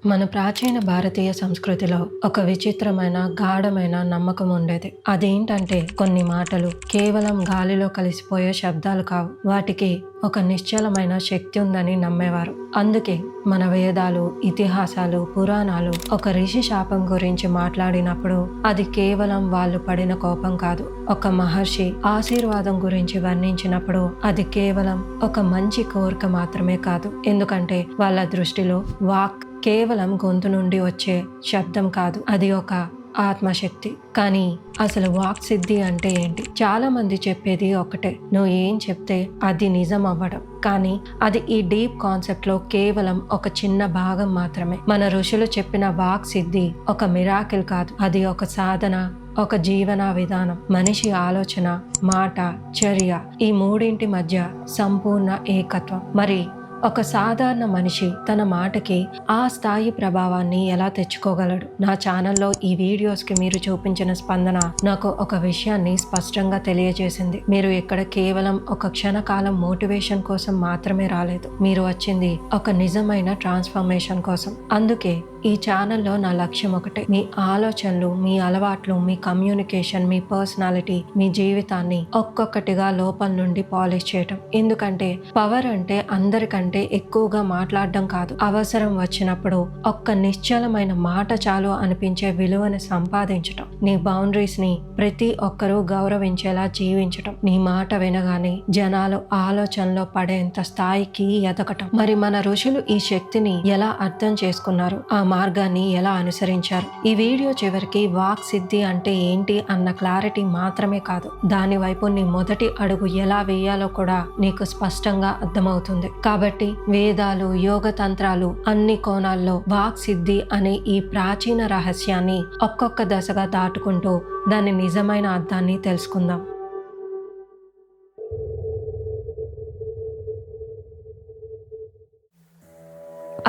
మన ప్రాచీన భారతీయ సంస్కృతిలో ఒక విచిత్రమైన గాఢమైన నమ్మకం ఉండేది. అదేంటంటే కొన్ని మాటలు కేవలం గాలిలో కలిసిపోయే శబ్దాలు కావు, వాటికి ఒక నిశ్చలమైన శక్తి ఉందని నమ్మేవారు. అందుకే మన వేదాలు, ఇతిహాసాలు, పురాణాలు ఒక ఋషి శాపం గురించి మాట్లాడినప్పుడు అది కేవలం వాళ్ళు పడిన కోపం కాదు, ఒక మహర్షి ఆశీర్వాదం గురించి వర్ణించినప్పుడు అది కేవలం ఒక మంచి కోరిక మాత్రమే కాదు. ఎందుకంటే వాళ్ళ దృష్టిలో వాక్ కేవలం గొంతు నుండి వచ్చే శబ్దం కాదు, అది ఒక ఆత్మశక్తి. కానీ అసలు వాక్ సిద్ధి అంటే ఏంటి? చాలా మంది చెప్పేది ఒకటే, నువ్వు ఏం చెప్తే అది నిజం అవ్వడం. కానీ అది ఈ డీప్ కాన్సెప్ట్ లో కేవలం ఒక చిన్న భాగం మాత్రమే. మన ఋషులు చెప్పిన వాక్ సిద్ధి ఒక మిరాకిల్ కాదు, అది ఒక సాధన, ఒక జీవన విధానం. మనిషి ఆలోచన, మాట, చర్య ఈ మూడింటి మధ్య సంపూర్ణ ఏకత్వం. మరి ఒక సాధారణ మనిషి తన మాటకి ఆ స్థాయి ప్రభావాన్ని ఎలా తెచ్చుకోగలడు? నా ఛానల్లో ఈ వీడియోస్కి మీరు చూపించిన స్పందన నాకు ఒక విషయాన్ని స్పష్టంగా తెలియజేసింది. మీరు ఇక్కడ కేవలం ఒక క్షణకాలం మోటివేషన్ కోసం మాత్రమే రాలేదు, మీరు వచ్చింది ఒక నిజమైన ట్రాన్స్ఫర్మేషన్ కోసం. అందుకే ఈ ఛానల్లో నా లక్ష్యం ఒకటే, మీ ఆలోచనలు, మీ అలవాట్లు, మీ కమ్యూనికేషన్, మీ పర్సనాలిటీ, మీ జీవితాన్ని ఒక్కొక్కటిగా లోపల నుండి పాలిష్ చేయటం. ఎందుకంటే పవర్ అంటే అందరికంటే ఎక్కువగా మాట్లాడడం కాదు, అవసరం వచ్చినప్పుడు ఒక్క నిశ్చలమైన మాట చాలు అనిపించే విలువను సంపాదించటం. నీ బౌండరీస్ ని ప్రతి ఒక్కరూ గౌరవించేలా జీవించటం, నీ మాట వినగానే జనాలు ఆలోచనలో పడేంత స్థాయికి ఎదగటం. మరి మన ఋషులు ఈ శక్తిని ఎలా అర్థం చేసుకున్నారు, ఆ మార్గాన్ని ఎలా అనుసరించారు? ఈ వీడియో చివరికి వాక్ సిద్ధి అంటే ఏంటి అన్న క్లారిటీ మాత్రమే కాదు, దాని వైపు నీ మొదటి అడుగు ఎలా వేయాలో కూడా నీకు స్పష్టంగా అర్థమవుతుంది. కాబట్టి వేదాలు, యోగ తంత్రాలు అన్ని కోణాల్లో వాక్ సిద్ధి అనే ఈ ప్రాచీన రహస్యాన్ని ఒక్కొక్క దశగా దాటుకుంటూ దాని నిజమైన అర్థాన్ని తెలుసుకుందాం.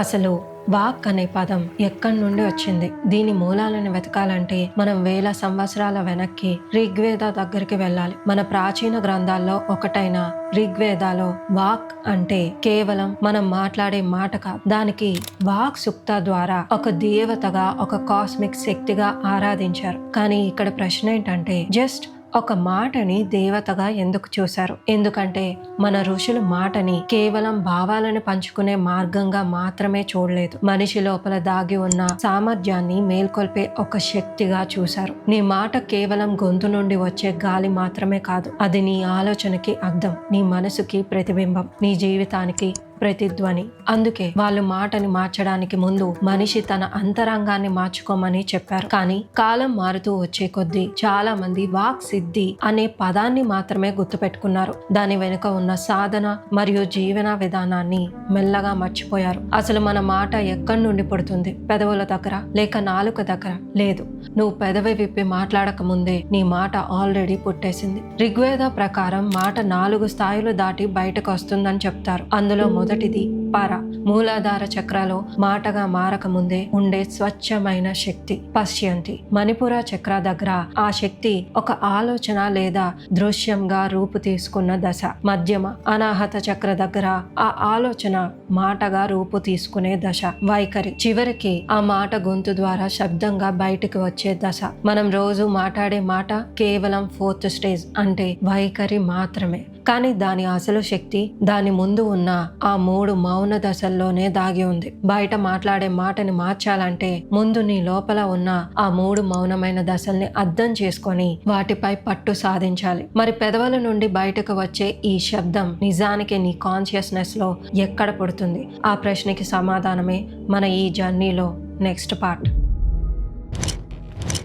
అసలు వాక్ అనే పదం ఎక్కడి నుండి వచ్చింది? దీని మూలాలను వెతకాలంటే మనం వేల సంవత్సరాల వెనక్కి ఋగ్వేద దగ్గరికి వెళ్ళాలి. మన ప్రాచీన గ్రంథాల్లో ఒకటైన ఋగ్వేదాలో వాక్ అంటే కేవలం మనం మాట్లాడే మాట కాదు, దానికి వాక్ సుక్త ద్వారా ఒక దేవతగా, ఒక కాస్మిక్ శక్తిగా ఆరాధించారు. కానీ ఇక్కడ ప్రశ్న ఏంటంటే, జస్ట్ ఒక మాటని దేవతగా ఎందుకు చూశారు? ఎందుకంటే మన ఋషులు మాటని కేవలం భావాలను పంచుకునే మార్గంగా మాత్రమే చూడలేదు, మనిషి లోపల దాగి ఉన్న సామర్థ్యాన్ని మేల్కొల్పే ఒక శక్తిగా చూశారు. నీ మాట కేవలం గొంతు నుండి వచ్చే గాలి మాత్రమే కాదు, అది నీ ఆలోచనకి అర్థం, నీ మనసుకి ప్రతిబింబం, నీ జీవితానికి ప్రతిధ్వని. అందుకే వాళ్ళు మాటని మార్చడానికి ముందు మనిషి తన అంతరంగాన్ని మార్చుకోమని చెప్పారు. కానీ కాలం మారుతూ వచ్చే కొద్దీ చాలా మంది వాక్ సిద్ధి అనే పదాన్ని మాత్రమే గుర్తుపెట్టుకున్నారు, దాని వెనుక ఉన్న సాధన మరియు జీవన విధానాన్ని మెల్లగా మర్చిపోయారు. అసలు మన మాట ఎక్కడి నుండి పుడుతుంది? పెదవుల దగ్గర లేక నాలుక దగ్గర? లేదు, నువ్వు పెదవి విప్పి మాట్లాడక ముందే నీ మాట ఆల్రెడీ పుట్టేసింది. ఋగ్వేద ప్రకారం మాట 4 స్థాయిలు దాటి బయటకు వస్తుందని చెప్తారు. అందులో మొదటిది పర. మూలాధార చక్రాలో మాటగా మారక ముందే ఉండే స్వచ్ఛమైన శక్తి పశ్యంతి. మణిపుర చక్ర దగ్గర ఆ శక్తి ఒక ఆలోచన లేదా దృశ్యంగా రూపు తీసుకున్న దశ. మధ్యమ అనాహత చక్ర దగ్గర ఆ ఆలోచన మాటగా రూపు తీసుకునే దశ వైఖరి. చివరికి ఆ మాట గొంతు ద్వారా శబ్దంగా బయటికి వచ్చే దశ. మనం రోజు మాట్లాడే మాట కేవలం 4th స్టేజ్ అంటే వైఖరి మాత్రమే. కానీ దాని అసలు శక్తి దాని ముందు ఉన్న ఆ 3 మౌన దశల్లోనే దాగి ఉంది. బయట మాట్లాడే మాటని మార్చాలంటే ముందు నీ లోపల ఉన్న ఆ 3 మౌనమైన దశల్ని అర్థం చేసుకొని వాటిపై పట్టు సాధించాలి. మరి పెదవుల నుండి బయటకు వచ్చే ఈ శబ్దం నిజానికి నీ కాన్షియస్నెస్ లో ఎక్కడ పుడుతుంది? ఆ ప్రశ్నకి సమాధానమే మన ఈ జర్నీలో నెక్స్ట్ పార్ట్.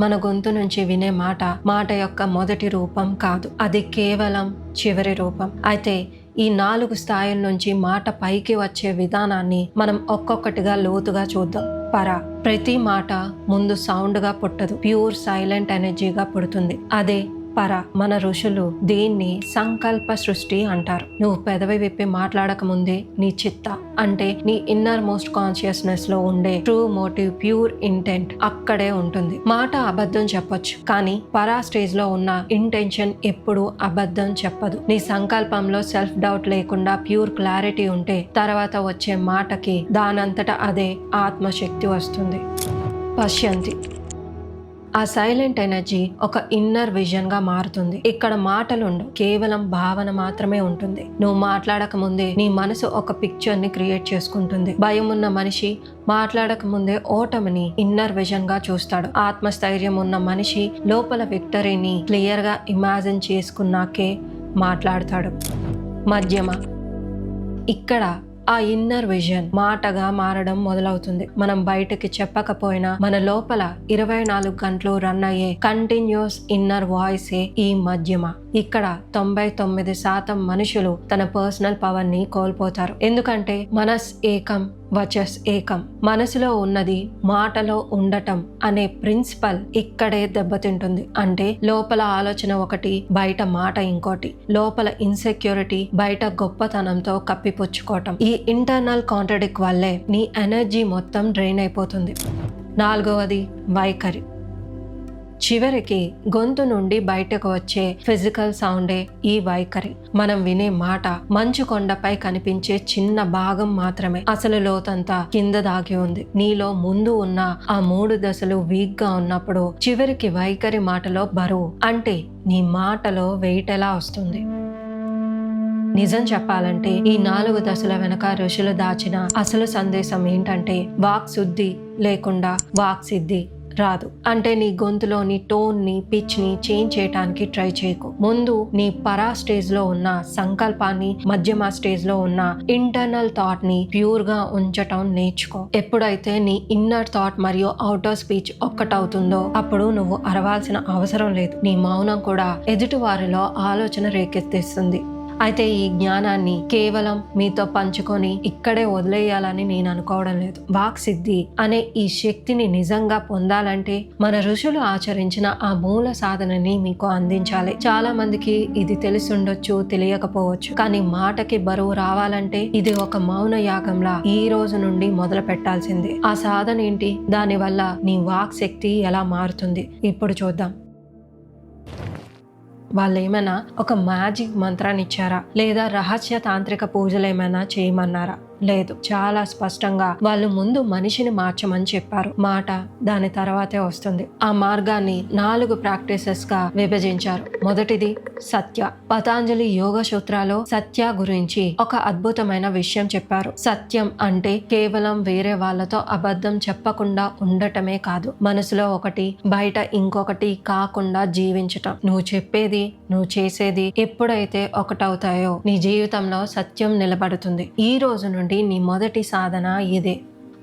మన గొంతు నుంచి వినే మాట యొక్క మొదటి రూపం కాదు, అది కేవలం చివరి రూపం. అయితే ఈ 4 స్థాయిల నుంచి మాట పైకి వచ్చే విధానాన్ని మనం ఒక్కొక్కటిగా లోతుగా చూద్దాం. పర. ప్రతి మాట ముందు సౌండ్ గా పుట్టదు, ప్యూర్ సైలెంట్ ఎనర్జీగా పుడుతుంది. అదే పర. మన ఋషులు దీన్ని సంకల్ప సృష్టి అంటారు. నువ్వు పెదవి విప్పి మాట్లాడక ముందే నీ చిత్త అంటే నీ ఇన్నర్ మోస్ట్ కాన్షియస్నెస్ లో ఉండే ట్రూ మోటివ్, ప్యూర్ ఇంటెంట్ అక్కడే ఉంటుంది. మాట అబద్ధం చెప్పొచ్చు, కానీ పరా స్టేజ్ లో ఉన్న ఇంటెన్షన్ ఎప్పుడు అబద్ధం చెప్పదు. నీ సంకల్పంలో సెల్ఫ్ డౌట్ లేకుండా ప్యూర్ క్లారిటీ ఉంటే తర్వాత వచ్చే మాటకి దానంతట అదే ఆత్మశక్తి వస్తుంది. పశ్యంతి. ఆ సైలెంట్ ఎనర్జీ ఒక ఇన్నర్ విజన్ గా మారుతుంది. ఇక్కడ మాటలుండవు, కేవలం భావన మాత్రమే ఉంటుంది. నువ్వు మాట్లాడక ముందే నీ మనసు ఒక పిక్చర్ ని క్రియేట్ చేసుకుంటుంది. భయం ఉన్న మనిషి మాట్లాడక ముందే ఓటమిని ఇన్నర్ విజన్ గా చూస్తాడు. ఆత్మస్థైర్యం ఉన్న మనిషి లోపల విక్టరీని క్లియర్ గా ఇమాజిన్ చేసుకున్నాకే మాట్లాడతాడు. మధ్యమ. ఇక్కడ ఆ ఇన్నర్ విజన్ మాటగా మారడం మొదలవుతుంది. మనం బయటకి చెప్పకపోయినా మన లోపల 24 గంటలు రన్ అయ్యే కంటిన్యూస్ ఇన్నర్ వాయిసే ఈ మధ్యమ. ఇక్కడ 99% మనుషులు తన పర్సనల్ పవర్ ని కోల్పోతారు. ఎందుకంటే మనస్ ఏకం వచస్ ఏకం. మనసులో ఉన్నది మాటలో ఉండటం అనే ప్రిన్సిపల్ ఇక్కడే దెబ్బతింటుంది. అంటే లోపల ఆలోచన ఒకటి, బయట మాట ఇంకోటి. లోపల ఇన్సెక్యూరిటీ, బయట గొప్పతనంతో కప్పిపుచ్చుకోవటం. ఈ ఇంటర్నల్ కాంట్రడిక్ట్ వల్లే నీ ఎనర్జీ మొత్తం డ్రైన్ అయిపోతుంది. 4వది వైఖరి. చివరికి గొంతు నుండి బయటకు వచ్చే ఫిజికల్ సౌండే ఈ వైఖరి. మనం వినే మాట మంచు కొండపై కనిపించే చిన్న భాగం మాత్రమే. అసలు లోతంతా కింద దాగి ఉంది. నీలో ముందు ఉన్న ఆ 3 దశలు వీక్ గా ఉన్నప్పుడు చివరికి వైఖరి మాటలో బరువు అంటే నీ మాటలో వెయిట్ ఎలా వస్తుంది. నిజం చెప్పాలంటే ఈ 4 దశల వెనక ఋషులు దాచిన అసలు సందేశం ఏంటంటే వాక్ శుద్ధి లేకుండా వాక్ సిద్ధి రాదు. అంటే నీ గొంతులోని టోన్ ని, పిచ్ ని చేంజ్ చేయడానికి ట్రై చేయకు. ముందు నీ పరా స్టేజ్ లో ఉన్న సంకల్పాన్ని, మధ్యమ స్టేజ్ లో ఉన్న ఇంటర్నల్ థాట్ ని ప్యూర్ గా ఉంచటం నేర్చుకో. ఎప్పుడైతే నీ ఇన్నర్ థాట్ మరియు అవుటర్ స్పీచ్ ఒక్కటవుతుందో అప్పుడు నువ్వు అరవాల్సిన అవసరం లేదు. నీ మౌనం కూడా ఎదుటి వారిలో ఆలోచన రేకెత్తిస్తుంది. అయితే ఈ జ్ఞానాన్ని కేవలం మీతో పంచుకొని ఇక్కడే వదిలేయాలని నేను అనుకోవడం లేదు. వాక్ సిద్ధి అనే ఈ శక్తిని నిజంగా పొందాలంటే మన ఋషులు ఆచరించిన ఆ మూల సాధనని మీకు అందించాలి. చాలా మందికి ఇది తెలిసుండొచ్చు, తెలియకపోవచ్చు. కానీ మాటకి బరువు రావాలంటే ఇది ఒక మౌన యాగంలా ఈ రోజు నుండి మొదలు పెట్టాల్సిందే. ఆ సాధన ఏంటి? దానివల్ల నీ వాక్ శక్తి ఎలా మారుతుంది ఇప్పుడు చూద్దాం. వాళ్ళు ఏమైనా ఒక మ్యాజిక్ మంత్రాన్ని ఇచ్చారా, లేదా రహస్య తాంత్రిక పూజలు ఏమైనా చేయమన్నారా? లేదు. చాలా స్పష్టంగా వాళ్ళు ముందు మనిషిని మార్చమని చెప్పారు. మాట దాని తర్వాతే వస్తుంది. ఆ మార్గాన్ని 4 ప్రాక్టీసెస్ గా విభజించారు. మొదటిది సత్య. పతాంజలి యోగ సూత్రాలో సత్య గురించి ఒక అద్భుతమైన విషయం చెప్పారు. సత్యం అంటే కేవలం వేరే వాళ్ళతో అబద్ధం చెప్పకుండా ఉండటమే కాదు, మనసులో ఒకటి బయట ఇంకొకటి కాకుండా జీవించటం. నువ్వు చెప్పేది, నువ్వు చేసేది ఎప్పుడైతే ఒకటవుతాయో నీ జీవితంలో సత్యం నిలబడుతుంది. ఈ రోజు నుండి నీ మొదటి సాధన ఇదే.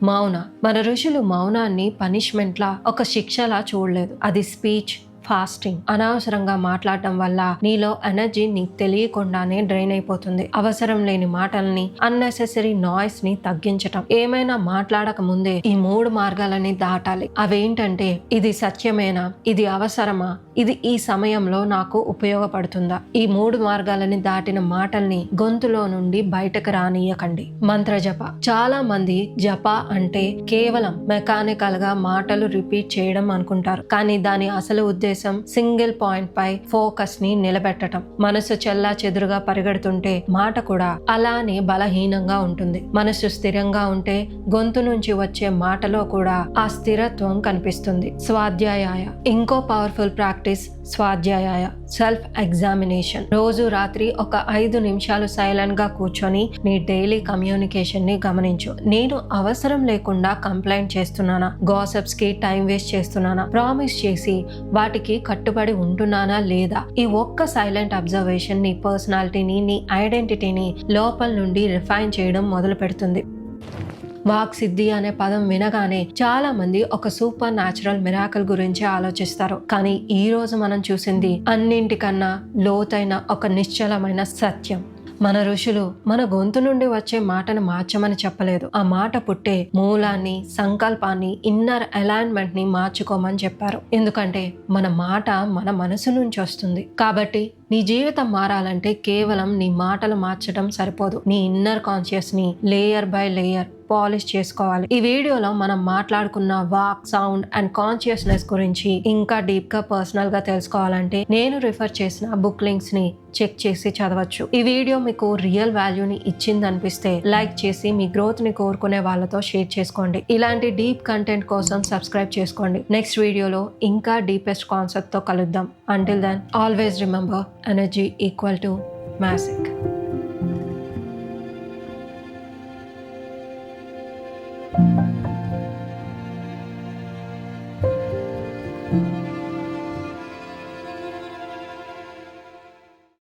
మౌన. మన ఋషులు మౌనాన్ని పనిష్మెంట్ లా, ఒక శిక్షలా చూడలేదు. అది స్పీచ్, ఫాస్టింగ్. అనవసరంగా మాట్లాడటం వల్ల నీలో ఎనర్జీ నీకు తెలియకుండానే డ్రైన్ అయిపోతుంది. అవసరం లేని మాటల్ని, అన్నెసెసరీ నాయిస్ ని తగ్గించటం. ఏమైనా మాట్లాడక ముందే ఈ 3 మార్గాలని దాటాలి. అవేంటంటే ఇది సత్యమేనా, ఇది అవసరమా, ఇది ఈ సమయంలో నాకు ఉపయోగపడుతుందా. ఈ 3 మార్గాలని దాటిన మాటల్ని గొంతులో నుండి బయటకు రానియకండి. మంత్ర జప. చాలా మంది జప అంటే కేవలం మెకానికల్ గా మాటలు రిపీట్ చేయడం అనుకుంటారు. కానీ దాని అసలు ఉద్దేశం సింగిల్ పాయింట్ పై ఫోకస్ ని నిలబెట్టడం. మనసు చెల్లా చెదురుగా పరిగెడుతుంటే మాట కూడా అలానే బలహీనంగా ఉంటుంది. మనసు స్థిరంగా ఉంటే గొంతు నుంచి వచ్చే మాటలో కూడా ఆ స్థిరత్వం కనిపిస్తుంది. స్వాధ్యాయ. ఇంకో పవర్ఫుల్ ప్రాక్టీస్ స్వాధ్యాయ, సెల్ఫ్ ఎగ్జామినేషన్. రోజు రాత్రి ఒక 5 నిమిషాలు సైలెంట్ గా కూర్చొని నీ డైలీ కమ్యూనికేషన్ ని గమనించు. నేను అవసరం లేకుండా కంప్లైంట్ చేస్తున్నానా, గాసిప్స్ కి టైం వేస్ట్ చేస్తున్నానా, ప్రామిస్ చేసి వాటికి కట్టుబడి ఉంటున్నానా లేదా. ఈ ఒక్క సైలెంట్ అబ్జర్వేషన్ నీ పర్సనాలిటీని, నీ ఐడెంటిటీని లోపల నుండి రిఫైన్ చేయడం మొదలు పెడుతుంది. వాక్ సిద్ధి అనే పదం వినగానే చాలా మంది ఒక సూపర్ న్యాచురల్ మిరాకిల్ గురించి ఆలోచిస్తారు. కానీ ఈ రోజు మనం చూసింది అన్నింటికన్నా లోతైన ఒక నిశ్చలమైన సత్యం. మన ఋషులు మన గొంతు నుండి వచ్చే మాటను మార్చమని చెప్పలేదు. ఆ మాట పుట్టే మూలాన్ని, సంకల్పాన్ని, ఇన్నర్ అలైన్మెంట్ ని మార్చుకోమని చెప్పారు. ఎందుకంటే మన మాట మన మనసు నుంచి వస్తుంది. కాబట్టి నీ జీవితం మారాలంటే కేవలం నీ మాటలు మార్చడం సరిపోదు. నీ ఇన్నర్ కాన్షియస్ ని లేయర్ బై లేయర్ పాలిష్ చేసుకోవాలి. ఈ వీడియోలో మనం మాట్లాడుకున్న వాక్, సౌండ్ అండ్ కాన్షియస్నెస్ గురించి ఇంకా డీప్ గా పర్సనల్ గా తెలుసుకోవాలంటే నేను రిఫర్ చేసిన బుక్ లింక్స్ ని చెక్ చేసి చదవచ్చు. ఈ వీడియో మీకు రియల్ వాల్యూని ఇచ్చింది అనిపిస్తే లైక్ చేసి మీ గ్రోత్ ని కోరుకునే వాళ్ళతో షేర్ చేసుకోండి. ఇలాంటి డీప్ కంటెంట్ కోసం సబ్స్క్రైబ్ చేసుకోండి. నెక్స్ట్ వీడియోలో ఇంకా డీపెస్ట్ కాన్సెప్ట్ తో కలుద్దాం. Until then always remember energy equal to magic. thank you